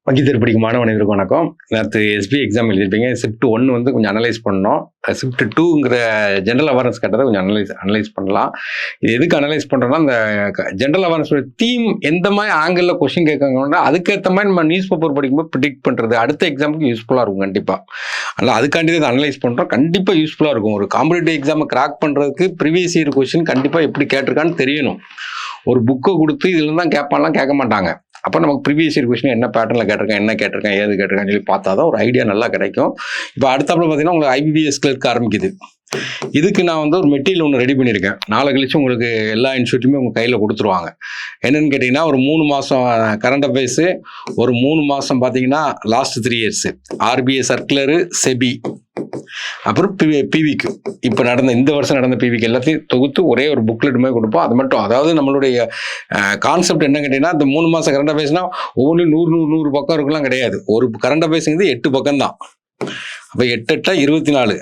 வங்கித்தேர்வு படிக்கும் மாணவர்களுக்கு வணக்கம். நேற்று எஸ்பிஐ எக்ஸாம் எழுதியிருப்பீங்க. ஷிஃப்ட் 1 வந்து கொஞ்சம் அனலைஸ் பண்ணோம். ஷிஃப்ட் 2ங்கிற ஜென்ரல் அவேர்னஸ் கேட்டதை கொஞ்சம் அனலைஸ் பண்ணலாம். இது எதுக்கு அனலைஸ் பண்ணுறோன்னா, இந்த ஜென்ரல் அவேர்னஸோட தீம் எந்த மாதிரி ஆங்கிளில் கொஸ்டின் கேட்காங்கன்னா அதுக்கேற்ற மாதிரி நம்ம நியூஸ் பேப்பர் படிக்கும்போது ப்ரிடிக்ட் பண்ணுறது அடுத்த எக்ஸாமுக்கு யூஸ்ஃபுல்லாக இருக்கும் கண்டிப்பாக. அதனால் அதுக்காண்டி இதை அனலைஸ் பண்ணுறோம். கண்டிப்பாக யூஸ்ஃபுல்லாக இருக்கும். ஒரு காம்படிட்டிவ் எக்ஸாமை கிராக் பண்ணுறதுக்கு ப்ரீவியஸ் இயர் கொஸ்டின் கண்டிப்பாக எப்படி கேட்டிருக்கான்னு தெரியணும். ஒரு புக்கை கொடுத்து இதில் தான் கேட்பான்லாம் கேட்க மாட்டாங்க. அப்போ நமக்கு ப்ரீவியஸ் இயர் கொஸ்டின் என்ன பேட்டர்னில் கேட்டிருக்கேன், என்ன கேட்டிருக்கேன், ஏது கேட்டிருக்கேன்னு சொல்லி பார்த்தா தான் ஒரு ஐடியா நல்லா கிடைக்கும். இப்போ அடுத்தாப்புல பார்த்தீங்கன்னா உங்களுக்கு ஐபிபிஎஸ் கிளர்க் ஆரம்பிக்குது. இதுக்கு நான் வந்து ஒரு மெட்டீரியல் ஒன்று ரெடி பண்ணியிருக்கேன். நாளை கழிச்சு உங்களுக்கு எல்லா இன்ஸ்டியூட்டுமே உங்கள் கையில் கொடுத்துருவாங்க. என்னென்னு கேட்டிங்கன்னா, ஒரு 3 மாதம் கரண்ட் அஃபேர்ஸு, ஒரு 3 மாதம் பார்த்தீங்கன்னா last 3 years, RBI circular, SEBI, அப்புறம் பிவிக்கு இப்போ நடந்த இந்த வருஷம் நடந்த பிவிக்கு எல்லாத்தையும் தொகுத்து ஒரே ஒரு புக்லெட் மாதிரி கொடுப்போம். அது மட்டும், அதாவது நம்மளுடைய கான்செப்ட் என்ன கேட்டிங்கன்னா, இந்த 3 மாதம் கரண்ட் அஃபேர்ஸ்னா ஒவ்வொன்றும் 100 பக்கம் இருக்கலாம் கிடையாது. ஒரு கரண்ட் அஃபேர்ஸுங்கிறது 8 பக்கம் தான். அப்போ 8 8 24.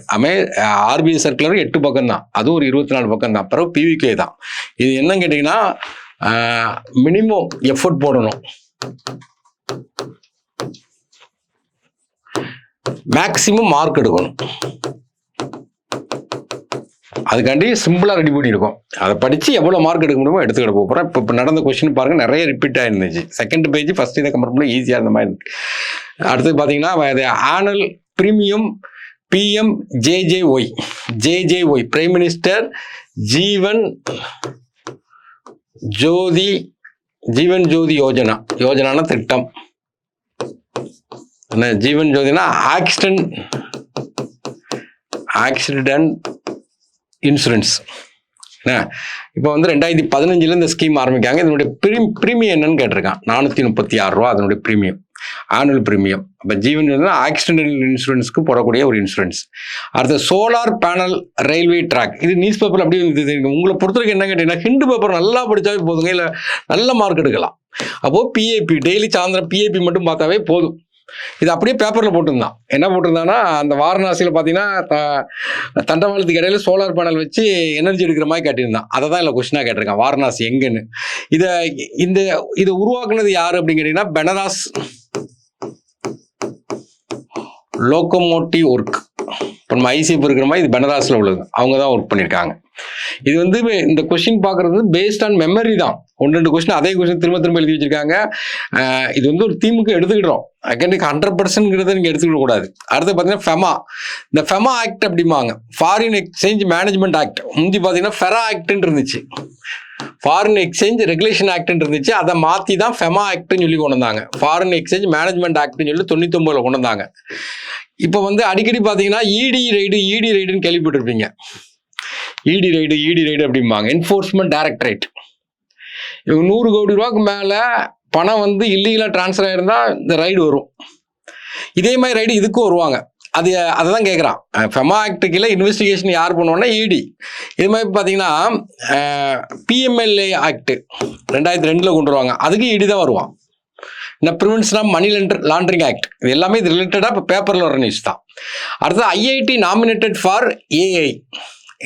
ஆர்பிஐ சர்க்குலர் 8 பக்கம் தான், அதுவும் ஒரு 24 பக்கம் தான். அப்புறம் பிவிகே தான். இது என்னன்னு கேட்டிங்கன்னா, மினிமம் எஃபர்ட் போடணும், மேக்சிமம் மார்க் எடுக்கணும். அதுக்காண்டி சிம்பிளாக ரெடி பண்ணியிருக்கோம். அதை படித்து எவ்வளோ மார்க் எடுக்க முடியுமோ எடுத்துக்கிட போகிறோம். இப்போ நடந்த கொஸ்டின் பாருங்கள், நிறைய ரிப்பீட் ஆகிருந்துச்சு. செகண்ட் பேஜ் ஃபஸ்ட் இதை கம்பேர் பண்ணி ஈஸியாக இருந்த மாதிரி இருக்கு. அடுத்தது பார்த்தீங்கன்னா, annual premium PM JJY prime minister Jeevan Jyoti யோஜனான திட்டம். என்ன ஜீவன் ஜோதினா ஆக்சிடென்ட் இன்சூரன்ஸ். இப்போ வந்து 2015 இந்த ஸ்கீம் ஆரம்பிக்காங்க. இதனுடைய ப்ரீமியம் என்னன்னு கேட்டிருக்கான். 436 ரூபா அதனுடைய ப்ரீமியம், ஆனுவல் ப்ரீமியம். அப்போ ஜீவன் ஜோதினா ஆக்சிடென்டல் இன்சூரன்ஸ்க்கு போடக்கூடிய ஒரு இன்சூரன்ஸ். அடுத்த சோலார் பேனல் ரயில்வே ட்ராக். இது நியூஸ் பேப்பர் அப்படி உங்களை பொறுத்தவரைக்கும் என்ன கேட்டீங்கன்னா, ஹிண்டு பேப்பர் நல்லா படித்தாவே போதுங்க, இல்லை நல்ல மார்க் எடுக்கலாம். அப்போது பிஏபி டெய்லி சாயந்தரம் பிஏபி மட்டும் பார்த்தாவே போதும். இது அப்படியே பேப்பரில் போட்டிருந்தான். என்ன போட்டிருந்தான்னா, அந்த வாரணாசியில் பார்த்தீங்கன்னா தண்டவாளத்துக்கு இடையில சோலார் பேனல் வச்சு எனர்ஜி எடுக்கிற மாதிரி காட்டியிருந்தான். அதை தான் இல்லை கொஸ்டினாக கேட்டிருக்கான், வாரணாசி எங்கன்னு. இதை உருவாக்குனது யார் அப்படின்னு கேட்டிங்கன்னா, பெனராஸ் லோக்கோமோட்டிவ் ஒர்க். இப்போ நம்ம ஐசிஎஃப் இருக்கிற மாதிரி இது பெனராஸில் உள்ளது, அவங்க தான் ஒர்க் பண்ணியிருக்காங்க. இது வந்து இந்த கொஸ்டின் பார்க்குறது பேஸ்ட் ஆன் மெமரி தான். 1-2 கொஸ்டின் அதே கொஸ்டின் திரும்ப எழுதி வச்சிருக்காங்க. இது வந்து ஒரு தீமுக்கு எடுத்துக்கிட்டோம். அகேண்டுக்கு 100%ங்கிறத நீங்கள் எடுத்துக்கிட கூடாது. அடுத்து பார்த்தீங்கன்னா ஃபெமா. இந்த ஃபெமா ஆக்ட் அப்படிம்பாங்க, ஃபாரின் எக்ஸ்சேஞ்ச் மேனேஜ்மெண்ட் ஆக்ட். முந்தி பார்த்தீங்கன்னா ஃபெரா ஆக்ட்னு இருந்துச்சு, ஃபாரின் எக்ஸ்சேஞ்ச் ரெகுலேஷன் ஆக்ட்னு இருந்துச்சு. அதை மாற்றி தான் ஃபெமா ஆக்ட்னு சொல்லி கொண்டு வந்தாங்க. ஃபாரின் எக்ஸ்சேஞ்ச் மேனேஜ்மெண்ட் ஆக்ட்னு சொல்லி 99 கொண்டு வந்தாங்க. இப்போ வந்து அடிக்கடி பார்த்தீங்கன்னா இடி ரைடுன்னு கேள்விப்பட்டிருப்பீங்க. இடி ரைடு அப்படிம்பாங்க, என்ஃபோர்ஸ்மெண்ட் டைரக்டரேட். இவங்க 100 கோடி ரூபாய்க்கு மேலே பணம் வந்து இல்லீகலாக டிரான்ஸ்ஃபர் ஆகிருந்தா இந்த ரைடு வரும். இதே மாதிரி ரைடு இதுக்கும் வருவாங்க. அதை தான் கேட்குறான். ஃபெமா ஆக்டுக்குள்ள இன்வெஸ்டிகேஷன் யார் பண்ணுவோன்னா இடி. இது மாதிரி பார்த்தீங்கன்னா பிஎம்எல்ஏ ஆக்டு 2002 கொண்டு வருவாங்க, அதுக்கு இடி தான் வருவான். இந்த prevention of money laundering act. இது எல்லாமே இது ரிலேட்டடாக இப்போ பேப்பரில் வர நியூஸ் தான். அடுத்தது ஐஐடி நாமினேட்டட் ஃபார் ஏஐ.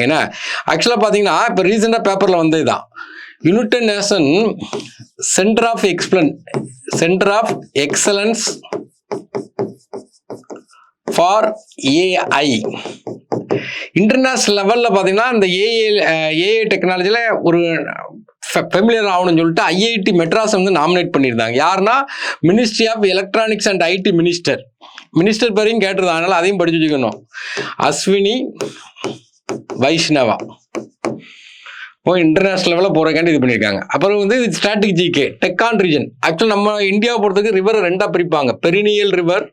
ஏன்னா ஆக்சுவலாக பார்த்தீங்கன்னா இப்போ ரீசெண்டாக பேப்பரில் வந்தது தான், united nation center of excellence for AI. International லெவலில் பார்த்தீங்கன்னா இந்த ஏஐ டெக்னாலஜியில் ஒரு ஃபெமிலியர் ஆகணும்னு சொல்லிட்டு ஐஐடி மெட்ராஸ் வந்து நாமினேட் பண்ணியிருந்தாங்க. யாருன்னா ministry of electronics and IT minister பேரையும் கேட்டிருந்தாங்க. அதனால் அதையும் படிச்சு வச்சுக்கணும். அஸ்வினி வைஷ்ணவா இப்போ இன்டர்நேஷனல் லெவலில் போகிறக்காண்டி இது பண்ணியிருக்காங்க. அப்புறம் வந்து ஸ்ட்ராட்டஜிக் ஜிகே டெக்கான் ரீஜன். ஆக்சுவலாக நம்ம இந்தியாவை பொறுத்தவரைக்கும் ரிவரை 2ஆக பிரிப்பாங்க, பெரினியல் ரிவர்,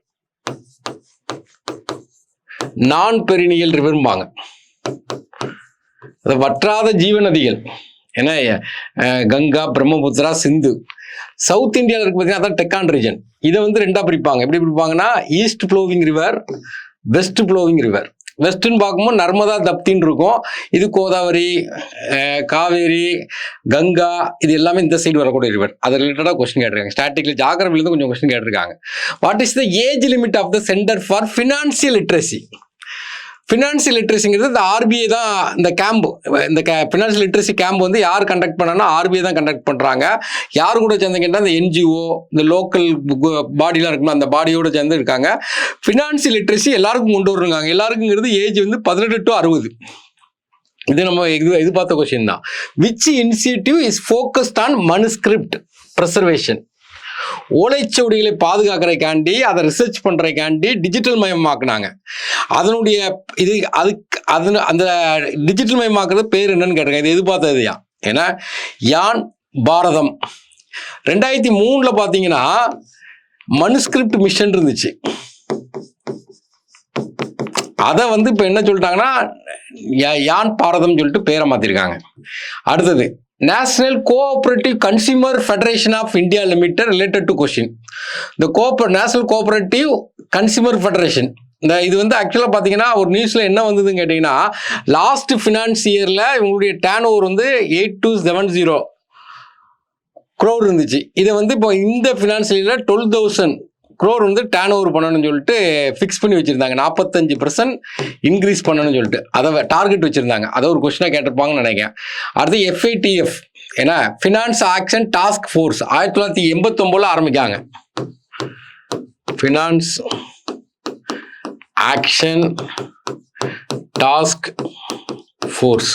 நான் பெரினியல் ரிவர்பாங்க. அது வற்றாத ஜீவநதிகள். ஏன்னா கங்கா, பிரம்மபுத்திரா, சிந்து. சவுத் இந்தியாவில் இருக்கு பார்த்தீங்கன்னா அதான் டெக்கான் ரீஜன். இதை வந்து 2ஆக பிரிப்பாங்க. எப்படி பிரிப்பாங்கன்னா, east flowing river, west flowing river. வெஸ்ட்டுன்னு பார்க்கும்போது நர்மதா, தப்தின்னு இருக்கும். இது கோதாவரி, காவேரி, கங்கா, இது எல்லாமே இந்த சைடு வரக்கூடிய ரிவர். அது ரிலேட்டடாக கொஸ்டின் கேட்டிருக்காங்க. ஸ்டாட்டிக்கில் ஜாகிரபிலேருந்து கொஞ்சம் கொஸ்டின் கேட்டிருக்காங்க. What is the age limit of the centre for financial literacy? Financial லிட்ரஸிங்கிறது இந்த ஆர்பிஐ தான் இந்த கேம்ப், இந்த ஃபினான்சியல் லிட்ரஸி கேம்ப் வந்து யார் கண்டக்ட் பண்ணான்னா ஆர்பிஐ தான் கண்டக்ட் பண்ணுறாங்க. யார் கூட சேர்ந்து கேட்டால் இந்த என்ஜிஓ, இந்த லோக்கல் பாடிலாம் இருக்குமா அந்த பாடியோட சேர்ந்து இருக்காங்க. ஃபினான்சியல் லிட்ரஸி எல்லாருக்கும் கொண்டு வருவாங்க. எல்லாருக்குங்கிறது ஏஜ் வந்து 18 to 60. இது நம்ம எதிர்பார்த்த கொஸ்டின் தான். Which initiative is focused on manuscript preservation? ஓலைச்சுவடிகளை பாதுகாக்கிறதுக்காண்டி, அதை ரிசர்ச் பண்றதுக்காண்டி டிஜிட்டல் மயமாக்குனாங்க. அதனுடைய இது அந்த டிஜிட்டல் மயமாக்குறது பேர் என்னன்னு கேட்டிருக்கேன். இது எதிர்பார்த்ததுயா. ஏன்னா யான் பாரதம் 2003 பார்த்தீங்கன்னா மனுஸ்கிரிப்ட் மிஷன் இருந்துச்சு. அதை வந்து இப்போ என்ன சொல்லிட்டாங்கன்னா யான் பாரதம் சொல்லிட்டு பேரை மாற்றிருக்காங்க. அடுத்தது national cooperative consumer federation of India limited related to question. இந்த நேஷனல் கோஆபரேட்டிவ் கன்சியூமர் ஃபெடரேஷன் இது வந்து ஆக்சுவலாக பார்த்தீங்கன்னா ஒரு நியூஸில் என்ன வந்ததுன்னு கேட்டிங்கன்னா, லாஸ்ட் ஃபினான்ஸ் இயரில் இவங்களுடைய டேர்ன் ஓவர் வந்து 8270 crore இருந்துச்சு. இதை வந்து இப்போ இந்த ஃபினான்ஸ் இயரில் 12,000 crore வந்து டேர்ன் ஓவர் பண்ணணும்னு சொல்லிட்டு ஃபிக்ஸ் பண்ணி வச்சுருந்தாங்க. 45% இன்க்ரீஸ் பண்ணணும்னு சொல்லிட்டு அதை டார்கெட் வச்சுருந்தாங்க. அதை ஒரு கொஸ்டினாக கேட்டிருப்பாங்கன்னு நினைக்கிறேன். அடுத்து FATF ஏன்னா ஃபினான்ஸ் ஆக்ஷன் டாஸ்க் ஃபோர்ஸ் 1989 ஆரம்பிக்காங்க. ஃபினான்ஸ் ஆக்ஷன் டாஸ்க் ஃபோர்ஸ்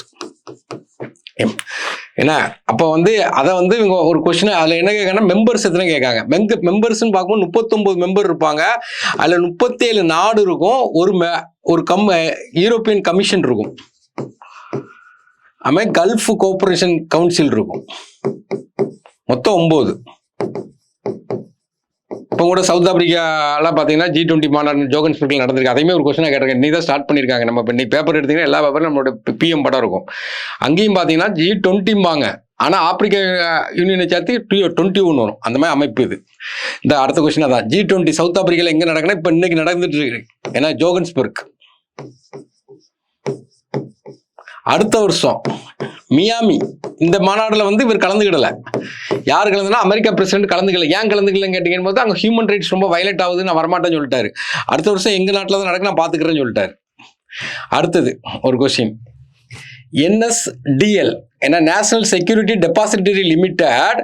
ஏன்னா அப்போ வந்து அதை வந்து இவங்க ஒரு கொஸ்டின் அதில் என்ன கேட்காங்கன்னா மெம்பர்ஸ் எத்தனை கேட்காங்க. மெம்பர்ஸ்ன்னு பார்க்கும்போது 39 மெம்பர் இருப்பாங்க. அதில் 37 நாடு இருக்கும். ஒரு யூரோப்பியன் கமிஷன் இருக்கும். அதுமாதிரி கல்ஃப் கோஆபரேஷன் கவுன்சில் இருக்கும். மொத்தம் 9. இப்போ கூட சவுத் ஆப்பிரிக்காலாம் பார்த்தீங்கன்னா G20 மாநாடு ஜோகன்ஸ்பர்கில் நடந்திருக்கு. அதையுமே ஒரு கொஸ்டினாக கேட்டிருக்கேன். இன்னைக்கு தான் ஸ்டார்ட் பண்ணியிருக்காங்க. நம்ம இப்போ இன்னைக்கு பேப்பர் எடுத்தீங்கன்னா எல்லா பேப்பரும் நம்மளோட PM படம் இருக்கும். அங்கேயும் பார்த்தீங்கன்னா G20 ஆனால் ஆப்பிரிக்கா யூனியனை சேர்த்து 21 வரும். அந்த மாதிரி அமைப்பு இது. இந்த அடுத்த கொஸ்டினாக தான் G20 சவுத் ஆப்பிரிக்காவில் எங்கே நடக்குன்னா இப்போ இன்னைக்கு நடந்துட்டு இருக்கு. ஏன்னா ஜோகன்ஸ்பர்க். அடுத்த வருஷம் மியாமி இந்த மாநாடுல வந்து இவர் கலந்துக்கிடல. யார் கலந்துனா அமெரிக்கா பிரசிடென்ட் கலந்துக்கல. ஏன் கலந்துக்கலன்னு கேட்டீங்கன்னு போது அங்கே ஹியூமன் ரைட்ஸ் ரொம்ப வயலேட் ஆகுது, நான் வரமாட்டேன்னு சொல்லிட்டாரு. அடுத்த வருஷம் எங்க நாட்டில் தான் நடக்கு, நான் பார்த்துக்கிறேன்னு சொல்லிட்டாரு. அடுத்தது ஒரு கொஸ்டின், NSDL ஏன்னா national security depository limited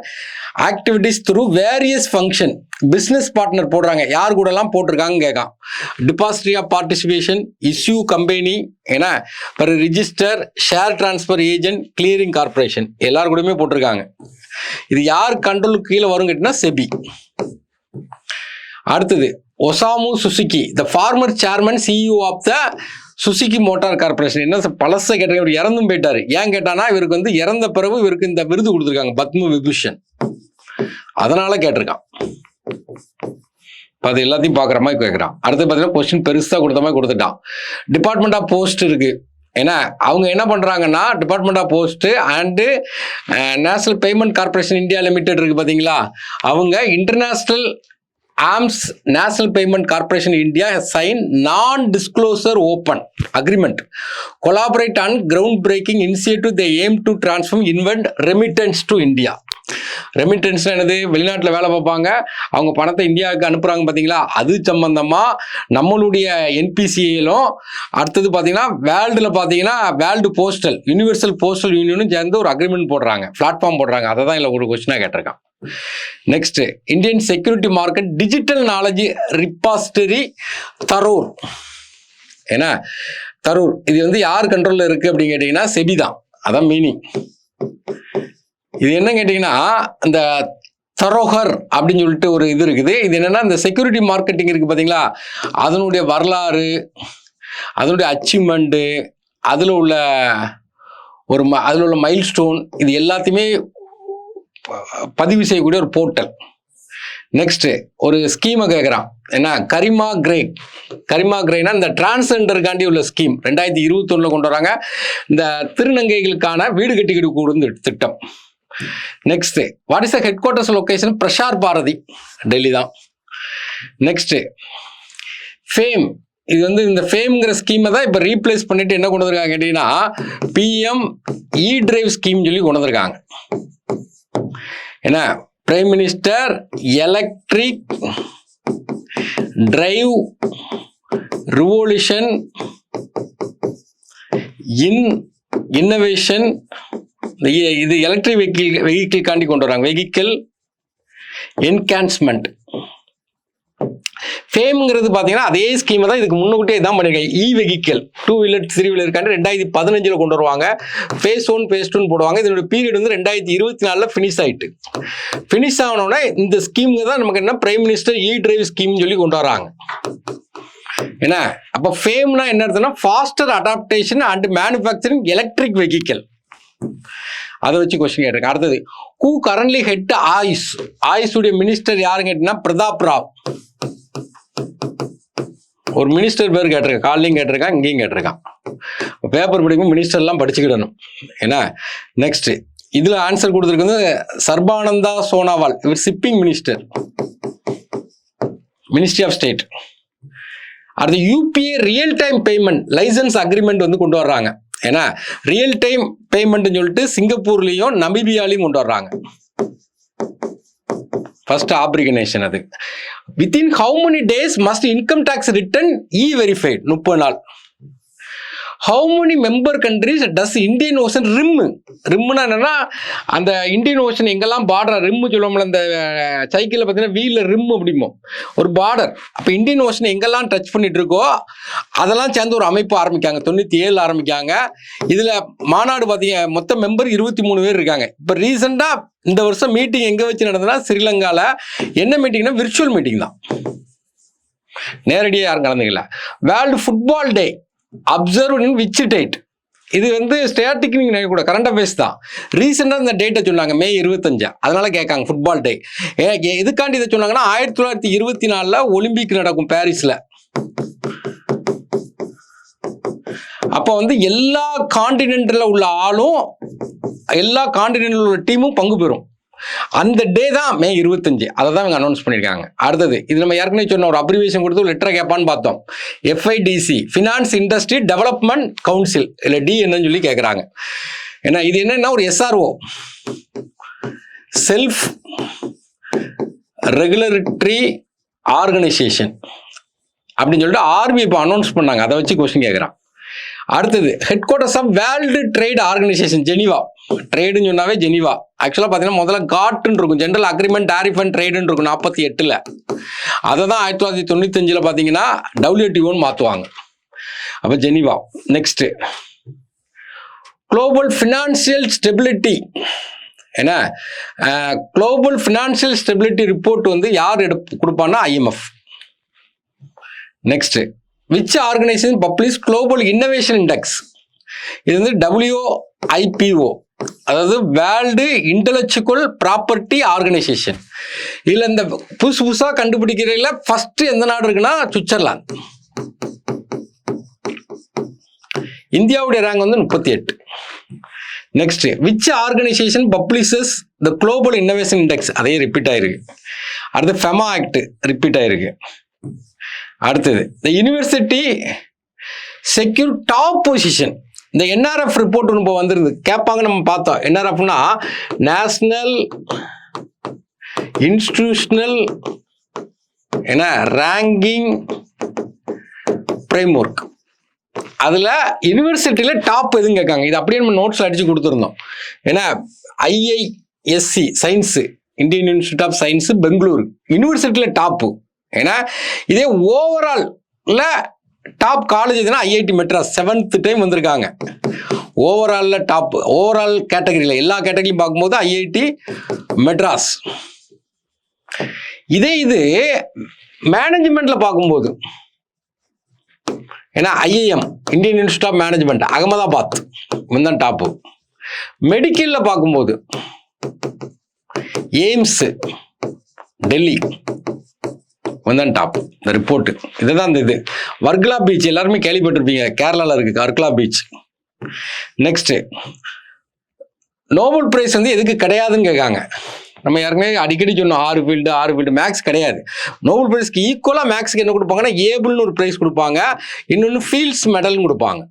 activities through various function business partner போடுறாங்க. யார் கூடலாம் போட்டிருக்காங்க கேட்கான். Depository of participation, issue company ஏன்னா ஒரு register, share transfer agent, clearing corporation எல்லாரும் கூடயுமே போட்டிருக்காங்க. இது யார் கண்ட்ரோலுக்கு கீழே வரும் கேட்டினா செபி. அடுத்தது Osamu Suzuki, the former chairman CEO of the Suzuki motor corporation. என்ன பழச கேட்டாங்க, இவர் இறந்தும் போயிட்டாரு. ஏன் கேட்டானா இவருக்கு வந்து இறந்த பிறகு இவருக்கு இந்த விருது கொடுத்துருக்காங்க, பத்ம விபூஷன். அதனால கேட்டிருக்கான். அது எல்லாத்தையும் பார்க்குற மாதிரி கேட்குறான். அடுத்து பார்த்தீங்கன்னா கொஸ்டின் பெருசாக கொடுத்த மாதிரி கொடுத்துட்டான். டிபார்ட்மெண்ட் ஆஃப் போஸ்ட் இருக்கு. ஏன்னா அவங்க என்ன பண்ணுறாங்கன்னா department of post and national payment corporation India limited இருக்கு பார்த்தீங்களா, அவங்க international arms national payment corporation India sign non disclosure open agreement collaborate on ground breaking initiative the aim to transform invent remittance to India. Remittance என்னது, வெளிநாட்டில் வேலை பார்ப்பாங்க, அவங்க பணத்தை இந்தியாவுக்கு அனுப்புறாங்க பார்த்தீங்களா, அது சம்பந்தமா நம்மளுடைய NPCA-லும் அடுத்தது பார்த்தீங்கன்னா வேர்ல்டில் பார்த்தீங்கன்னா வேர்ல்டு போஸ்டல் யூனிவர்சல் போஸ்டல் யூனியனும் சேர்ந்து ஒரு அக்ரிமெண்ட் போடுறாங்க, பிளாட்ஃபார்ம் போடுறாங்க. அதை தான் இல்லை ஒரு கொஸ்டினாக கேட்டிருக்கான். Next, Indian security market digital knowledge repository தரூர். ஏன்னா தரூர் இது வந்து யார் கண்ட்ரோலில் இருக்கு அப்படின்னு கேட்டீங்கன்னா செபி தான். அதான் மீனிங். இது என்ன கேட்டீங்கன்னா இந்த தரோகர் அப்படின்னு சொல்லிட்டு ஒரு இது இருக்குது. இது என்னன்னா இந்த செக்யூரிட்டி மார்க்கெட்டிங் இருக்கு பார்த்தீங்களா, அதனுடைய வரலாறு, அதனுடைய அச்சீவ்மெண்ட்டு, அதில் உள்ள அதில் உள்ள மைல்ஸ்டோன், இது எல்லாத்தையுமே பதிவு செய்யக்கூடிய ஒரு போர்ட்டல். நெக்ஸ்ட் ஒரு ஸ்கீமை கேட்குறான். என்ன, கரிமா கிரேனா இந்த டிரான்ஸ்ஜெண்டருக்காண்டி உள்ள ஸ்கீம் 2021 கொண்டு வராங்க. இந்த திருநங்கைகளுக்கான வீடு கட்டி கொடுக்கும் திட்டம். Next, what is the headquarters location? Prasar Bharati, Delhi தான். Next, FAME. இது வந்து இந்த ஃபேம்ங்கிற ஸ்கீமை தான் இப்போ ரீப்ளேஸ் பண்ணிட்டு என்ன கொண்டு வந்திருக்காங்க கேட்டீங்கன்னா PM E-Drive ஸ்கீம் சொல்லி கொண்டு வந்திருக்காங்க. ஏன்னா பிரைம் மினிஸ்டர் எலக்ட்ரிக் டிரைவ் ரிவோல்யூஷன் இன் இன்னோவேஷன். இது எலக்ட்ரிக் வெஹிக்கிள்காண்டி கொண்டு வராங்க. Vehicle enhancement. ஃபேம்ங்கிறது பார்த்தீங்கன்னா அதே ஸ்கீமை தான் இதுக்கு முன்னுக்கிட்டே தான் பண்ணியிருக்காங்க. இ வெஹிக்கிள் 2 வீலர் 3 வீலருக்காண்டி 2015 கொண்டு வருவாங்க. phase 1 phase 2 போடுவாங்க. இதோட பீரியட் வந்து 2024 ஃபினிஷ் ஆயிட்டு. ஃபினிஷ் ஆனோடனே இந்த ஸ்கீமுக்கு தான் நமக்கு என்ன prime minister E drive scheme சொல்லி கொண்டு வராங்க. என்ன அப்போ ஃபேம்னா என்ன அர்த்தம்னா faster adoption and manufacturing electric vehicle. அதை வச்சு கொஸ்டின் கேட்டிருக்கேன். அடுத்தது ஹூ கரண்ட்லி ஹெட் ஆயுஷ். ஆயுஷுடைய மினிஸ்டர் யாருன்னு கேட்டீங்கன்னா பிரதாப் ராவ். ஒரு மினிஸ்டர் பேர் கேட்டிருக்கேன், காலையும் கேட்டிருக்கான், இங்கேயும் கேட்டிருக்கான். பேப்பர் படிக்கும் மினிஸ்டர் எல்லாம் படிச்சுக்கிடணும். ஏன்னா நெக்ஸ்ட் இதுல ஆன்சர் கொடுத்துருக்கு சர்பானந்தா சோனாவால். இவர் shipping minister, ministry of state. அடுத்து UPA real time payment licence agreement வந்து கொண்டு வர்றாங்க. ஏன்னா ரியல் டைம் பேமெண்ட் சொல்லிட்டு சிங்கப்பூர்லயும் நமீபியாலையும் கொண்டு வர்றாங்க. First African nation. அது within how many days must income tax return e verified. 30 நாள். How many member countries does Indian Ocean ரிம்னா என்னன்னா அந்த இந்தியன் ஓஷன் எங்கெல்லாம் பார்டர் ரிம்மு சொல்லுவோம்ல, அந்த சைக்கிளில் பார்த்தீங்கன்னா வீலில் ரிம் அப்படிமோ ஒரு பார்டர். அப்போ இந்தியன் ஓஷன் எங்கெல்லாம் டச் பண்ணிட்டு இருக்கோ அதெல்லாம் சேர்ந்து ஒரு அமைப்பு ஆரம்பிக்காங்க. 97 ஆரம்பிக்காங்க. இதில் மாநாடு பார்த்தீங்க மொத்த மெம்பர் 23 பேர் இருக்காங்க. இப்போ ரீசெண்டாக இந்த வருஷம் மீட்டிங் எங்கே வச்சு நடந்ததுன்னா ஸ்ரீலங்காவில். என்ன மீட்டிங்னா விர்ச்சுவல் மீட்டிங் தான், நேரடியாக யாரும் கலந்துக்கல. World football day observe in which date. இது வந்து ஸ்டேட்டிக் நீங்க கூட கரண்ட் அஃபேர்ஸ் தான். ரீசெண்டாக இந்த டேட்டை சொன்னாங்க May 25. அதனால கேட்காங்க ஃபுட்பால் டே. எதுக்காண்டி இதை சொன்னாங்கன்னா 1924 ஒலிம்பிக் நடக்கும் பாரிஸ்ல. அப்போ வந்து எல்லா காண்டினென்ட்ல உள்ள ஆளும் எல்லா காண்டினென்ட்ல உள்ள டீமும் பங்கு பெறும். அந்த டே தான் May 25. அதை தான் இவங்க அனௌன்ஸ் பண்ணியிருக்காங்க. அடுத்தது இது நம்ம ஏற்கனவே சொன்ன ஒரு அப்ரிவேஷன் கொடுத்து ஒரு லெட்டரை கேட்பான்னு பார்த்தோம். FIDC finance industry development council. இல்லை டி என்னன்னு சொல்லி கேட்குறாங்க. ஏன்னா இது என்னன்னா ஒரு SRO செல்ஃப் ரெகுலேட்டரி ஆர்கனைசேஷன் அப்படின்னு சொல்லிட்டு RBI இப்போ அனௌன்ஸ் பண்ணாங்க. அதை வச்சு கொஸ்டின் கேட்குறான். அடுத்தது headquarters of world trade organisation Geneva. ட்ரேடுன்னு சொன்னாவே ஜெனீவா. ஆக்சுவலாக பார்த்தீங்கன்னா முதல்ல காட்டுன்னு இருக்கும், ஜென்ரல் அக்ரிமெண்ட் டாரிஃப் அண்ட் ட்ரேடுன்னு இருக்கும் 48. அதை தான் 1995 பார்த்தீங்கன்னா WTOன்னு மாற்றுவாங்க. அப்போ Geneva. Next global financial stability. ஏன்னா குளோபல் ஃபினான்சியல் ஸ்டெபிலிட்டி ரிப்போர்ட் வந்து யார் கொடுப்பான்னா IMF. நெக்ஸ்ட் which organisation publish global innovation index. இது வந்து WIPO, அதாவது வேர்ல்டு இன்டெலெக்சுவல் ப்ராப்பர்ட்டி ஆர்கனைசேஷன். இதுல இந்த புதுசாக கண்டுபிடிக்கிறதுல ஃபர்ஸ்ட் எந்த நாடு இருக்குன்னா சுவிட்சர்லாந்து. இந்தியாவுடைய ரேங்க் வந்து 38. Next which organisation publishes the global innovation index. அதே ரிப்பீட் ஆயிருக்கு. அடுத்து FEMA ஆக்ட் ரிப்பீட் ஆயிருக்கு. அடுத்தது இந்த யூனிவர்சிட்டி செக்யூர் டாப் பொசிஷன். இந்த NRF ரிப்போர்ட் இப்போ வந்துருந்து கேட்பாங்க, நம்ம பார்த்தோம். NRFனா நேஷனல் இன்ஸ்டிடியூஷனல் என்ன ரேங்கிங் ஃப்ரேம்வொர்க். அதில் யூனிவர்சிட்டியில் டாப் எதுவும் கேட்காங்க. இது அப்படியே நம்ம நோட்ஸில் அடித்து கொடுத்துருந்தோம். ஏன்னா IISc science, Indian institute of science Bengaluru யூனிவர்சிட்டியில் டாப்பு. ஏன்னா இதே ஓவரால்ல டாப் காலேஜ் எதுனா IIT மெட்ராஸ் 7th டைம் வந்திருக்காங்க. ஓவராலில் டாப், ஓவரால் கேட்டகரியில் எல்லா கேட்டகரியும் பார்க்கும்போது IIT மெட்ராஸ். இதே இது மேனேஜ்மெண்ட்ல பார்க்கும்போது ஏன்னா IIM Indian institute of management Ahmedabad தான் டாப்பு. மெடிக்கல்ல பார்க்கும்போது எய்ம்ஸ் டெல்லி வந்தான் டாப். இந்த ரிப்போர்ட் இதுதான். இந்த இது வர்க்லா பீச் எல்லாருமே கேள்விப்பட்டிருப்பீங்க, கேரளாவில் இருக்கு Varkala beach. Next Nobel prize வந்து எதுக்கு கிடையாதுன்னு கேட்காங்க. நம்ம யாருமே அடிக்கடி சொன்னோம் 6 ஃபீல்டு மேக்ஸ் கிடையாது. நோபல் பிரைஸ்க்கு ஈக்குவலாக மேக்ஸ்க்கு என்ன கொடுப்பாங்கன்னா ஏபிள்னு ஒரு பிரைஸ் கொடுப்பாங்க, இன்னொன்று ஃபீல்ட்ஸ் மெடல்னு கொடுப்பாங்க.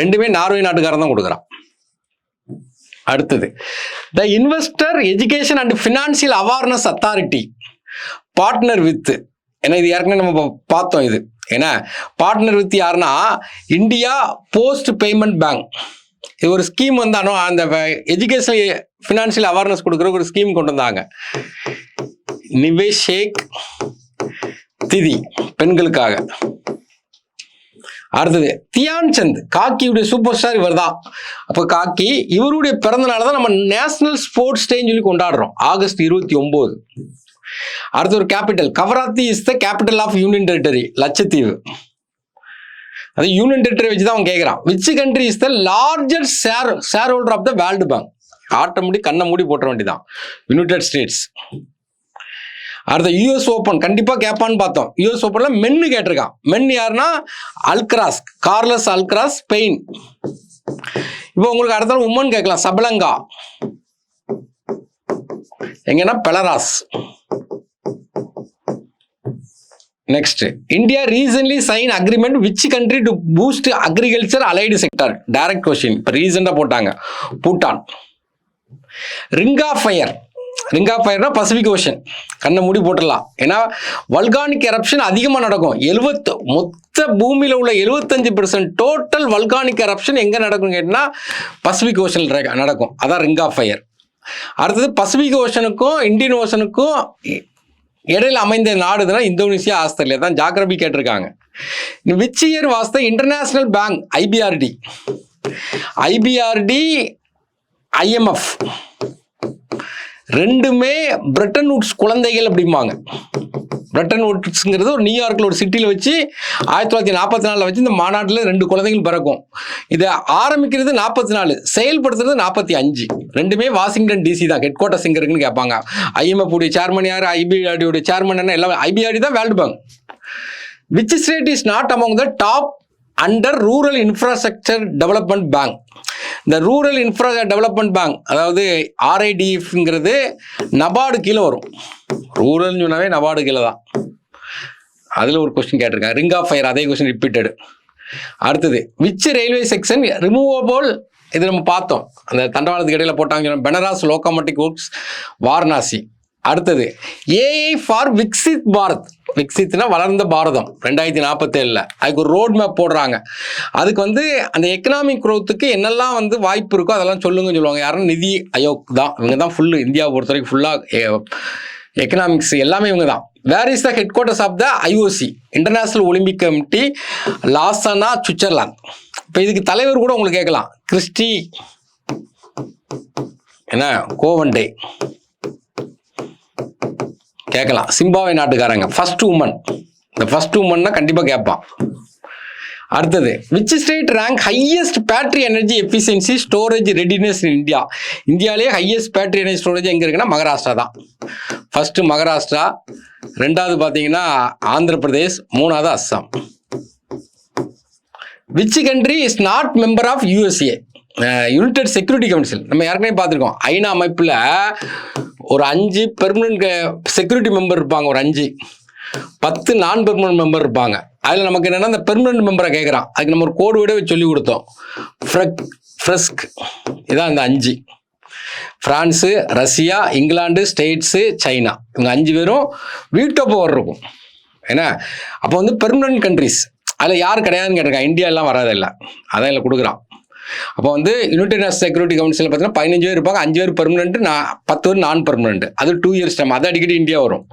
ரெண்டுமே நார்வே நாட்டுக்காரன் தான் கொடுக்குறான். அடுத்தது த investor education and financial awareness authority partner with ஏன்னா இது ஏற்கனவே நம்ம பார்த்தோம். இது ஏன்னா பார்ட்னர் வித் யாருன்னா இந்தியா போஸ்ட் பேமெண்ட் பேங்க். இது ஒரு ஸ்கீம் வந்து அந்த எஜுகேஷனல் ஃபினான்ஷியல் அவேர்னஸ் கொடுக்குற ஒரு ஸ்கீம் கொண்டு வந்தாங்க. நிவேஷ் ஷேக் திதி பெண்களுக்காக. அடுத்தது தியான் சந்த், காக்கியுடைய சூப்பர் ஸ்டார் இவர் தான். அப்போ காக்கி இவருடைய பிறந்தநாள் தான் நம்ம நேஷனல் ஸ்போர்ட்ஸ் டேன்னு சொல்லி கொண்டாடுறோம், ஆகஸ்ட் 29. அடுத்த ஒரு capital, Kavaratti is the capital of union territory, Lakshadweep. அது யூனியன் டெரிட்டரி வச்சு தான் அவன் கேட்குறான். Which country is the largest shareholder of the world bank? Automatic கண்ணை மூடி போட்ட வேண்டியதான், யுனைடெட் ஸ்டேட்ஸ். அடுத்த யூஎஸ் ஓப்பன் கண்டிப்பா கேட்பான்னு பார்த்தோம். யூஎஸ் ஓப்பன்ல மென்னு கேட்டிருக்கான். மென் யாருன்னா அல்கராஸ், கார்லஸ் அல்கராஸ், ஸ்பெயின். இப்போ உங்களுக்கு அடுத்த உமன் கேட்கலாம், சபலங்கா எங்கன்னா Belarus. Next, India recently sign agreement which country to boost agriculture allied sector? Direct question. இப்போ ரீசெண்டா போட்டாங்க, Bhutan. Ring of fire, ring of ஃபயர்னா பசிபிக் ஓஷன், கண்ணை மூடி போட்டுடலாம். ஏன்னா வல்கானிக் எரப்ஷன் அதிகமாக நடக்கும். மொத்த பூமியில் உள்ள 75% டோட்டல் வல்கானிக் எரப்ஷன் எங்கே நடக்கும் கேட்டால் பசிபிக் ஓஷனில் நடக்கும். அதான் ரிங் ஆஃப் ஃபயர். அடுத்தது பசிபிக் ஓஷனுக்கும் இந்தியன் ஓஷனுக்கும் இடையில அமைந்த நாடுதுன்னா இந்தோனேசியா, ஆஸ்திரேலியா தான். ஜாகிரபி கேட்டிருக்காங்க. Which year was the international bank IBRD? IBRD IMF ரெண்டுமே பிரெட்டன் வுட்ஸ் குழந்தைகள் அப்படிம்பாங்க. பிரெட்டன் வுட்ஸ்ங்கிறது ஒரு நியூயார்க்கில் ஒரு சிட்டியில் வச்சு 1944 வச்சு இந்த மாநாட்டில் 2 குழந்தைகள் பிறக்கும். இதை ஆரம்பிக்கிறது 44, செயல்படுத்துறது 45. ரெண்டுமே வாஷிங்டன் டிசி தான். ஹெட் குவார்ட்டர்ஸ் எங்கே இருக்குன்னு கேட்பாங்க. ஐஎம்எஃப் உடைய சேர்மன் யார்? ஐபிஆர்டியோட சேர்மன் என்ன? எல்லாம் ஐபிஆர்டி தான் world bank. Which state is not among the top under rural infrastructure development bank? இந்த ரூரல் இன்ஃப்ரா டெவலப்மெண்ட் பேங்க், அதாவது ஆர்ஐடிஎஃப்ங்கிறது நபார்டு கீழே வரும். ரூரல்னு சொன்னாவே நபார்டு கீழே தான். அதில் ஒரு கொஸ்டின் கேட்டிருக்காங்க. ரிங் ஆஃப் ஃபயர், அதே கொஸ்டின் ரிப்பீட்டடு. அடுத்தது, விச் ரயில்வே செக்ஷன் ரிமூவபிள்? இது நம்ம பார்த்தோம், அந்த தண்டவாளத்துக்கு இடையில போட்டாங்க. பெனராஸ் லோகோமோட்டிவ் ஒர்க்ஸ், வாரணாசி. அடுத்தது, ஏஐ ஃபார் விக்சித் பாரத். விக்சித்னா வளர்ந்த பாரதம் 2047. அதுக்கு ஒரு ரோட் மேப் போடுறாங்க. அதுக்கு வந்து அந்த எக்கனாமிக் க்ரோத்துக்கு என்னெல்லாம் வந்து வாய்ப்பு இருக்கோ அதெல்லாம் சொல்லுங்கன்னு சொல்லுவாங்க. யாரும் நிதி ஆயோக் தான். இவங்க தான் ஃபுல்லு இந்தியாவை பொறுத்த வரைக்கும் ஃபுல்லாக எக்கனாமிக்ஸ் எல்லாமே இவங்க தான். Where is the headquarters of the IOC, international Olympic committee, Lausanne, Switzerland. இப்போ இதுக்கு தலைவர் கூட உங்களுக்கு கேட்கலாம், கிறிஸ்டி என்ன கோவண்டே கேட்கலாம். சிம்பாவே நாட்டுக்காரங்க, ஃபர்ஸ்ட் உமன். இந்த ஃபர்ஸ்ட் உமன்னா கண்டிப்பாக கேட்பான். அடுத்தது, which state rank highest battery energy efficiency storage readiness in India? இந்தியாவிலேயே ஹையஸ்ட் பேட்டரி எனர்ஜி ஸ்டோரேஜ் எங்கே இருக்குன்னா மகாராஷ்டிரா தான். ஃபர்ஸ்ட் மகாராஷ்டிரா, 2வது பார்த்தீங்கன்னா ஆந்திர பிரதேஷ், 3வது Assam. Which country is not member of USA united security council? நம்ம ஏற்கனவே பார்த்துருக்கோம். ஐநா அமைப்பில் ஒரு 5 பெர்மனன்ட் செக்யூரிட்டி மெம்பர் இருப்பாங்க, ஒரு 5, 10 நான் பெர்மனன்ட் மெம்பர் இருப்பாங்க. அதில் நமக்கு என்னென்னா இந்த பெர்மனன்ட் மெம்பரை கேட்குறான். அதுக்கு நம்ம ஒரு கோடு விட சொல்லி கொடுத்தோம், ஃப்ரெஸ்க். இதான் இந்த 5: France, Russia, England, States, China. இவங்க 5 பேரும் வீட்டோ பவர் இருக்கும். ஏன்னா அப்போ வந்து பெர்மனன்ட் கண்ட்ரிஸ் அதில் யார் கிடையாதுன்னு கேட்டிருக்கான். இந்தியா எல்லாம் வராதில்லை, அதான் இல்லை கொடுக்குறான். அப்போ வந்து யுனைடெட் நேஷனல் செக்யூரிட்டி கவுன்சில் பார்த்தீங்கன்னா 15 பேர் இருப்பாங்க. 5 பேர் பெர்மனன்ட், 10 பேர் நான் பெர்மனன்ட். அது 2 இயர்ஸ் டைம். அது அடிக்கடி இந்தியா வரும்.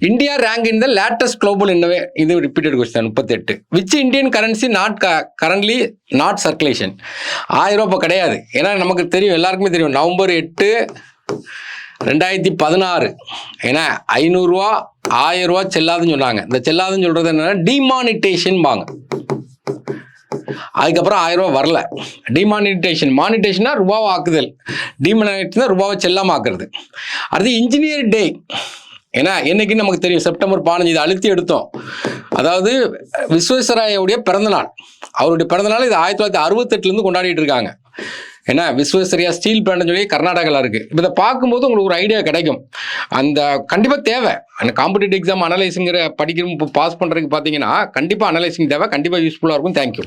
India rank in the latest global இன்னோவே, இது repeated question 38. Which Indian currency not currently not circulation? 1000 ரூபா இப்போ கிடையாது. ஏன்னா நமக்கு தெரியும், எல்லாருக்குமே தெரியும், நவம்பர் 8, 2016 ஏன்னா 500 ரூபா 1000 ரூபா செல்லாதுன்னு சொன்னாங்க. இந்த செல்லாதுன்னு சொல்றது என்னன்னா டிமானிட்டேஷன் பாங்க. அதுக்கப்புறம் 1000 ரூபா வரல. டிமானிட்டேஷன், மானிட்டேஷன்னா ரூபாவை ஆக்குதல், டிமானிட்டேஷன் ரூபாவை செல்லாம ஆக்குறது. அடுத்து இன்ஜினியர் டே. ஏன்னா என்னைக்குன்னு நமக்கு தெரியும், செப்டம்பர் 15. இதை அழுத்தி எடுத்தோம். அதாவது விஸ்வேஸ்வரய்யாவுடைய பிறந்தநாள். அவருடைய பிறந்தநாள் இது 1968 கொண்டாடிட்டு இருக்காங்க. ஏன்னா விஸ்வேஸ்வரய்யா ஸ்டீல் பிளான்ட்னு சொல்லி கர்நாடகாவில் இருக்குது. இப்போ இதை பார்க்கும்போது உங்களுக்கு ஒரு ஐடியா கிடைக்கும். அந்த கண்டிப்பாக தேவை. அந்த காம்படிட்டிவ் எக்ஸாம் அனலைஸுங்கிற படிக்கிற பாஸ் பண்ணுறதுக்கு பார்த்தீங்கன்னா கண்டிப்பாக அனலைசிங் தேவை, கண்டிப்பாக யூஸ்ஃபுல்லாக இருக்கும். தேங்க்யூ.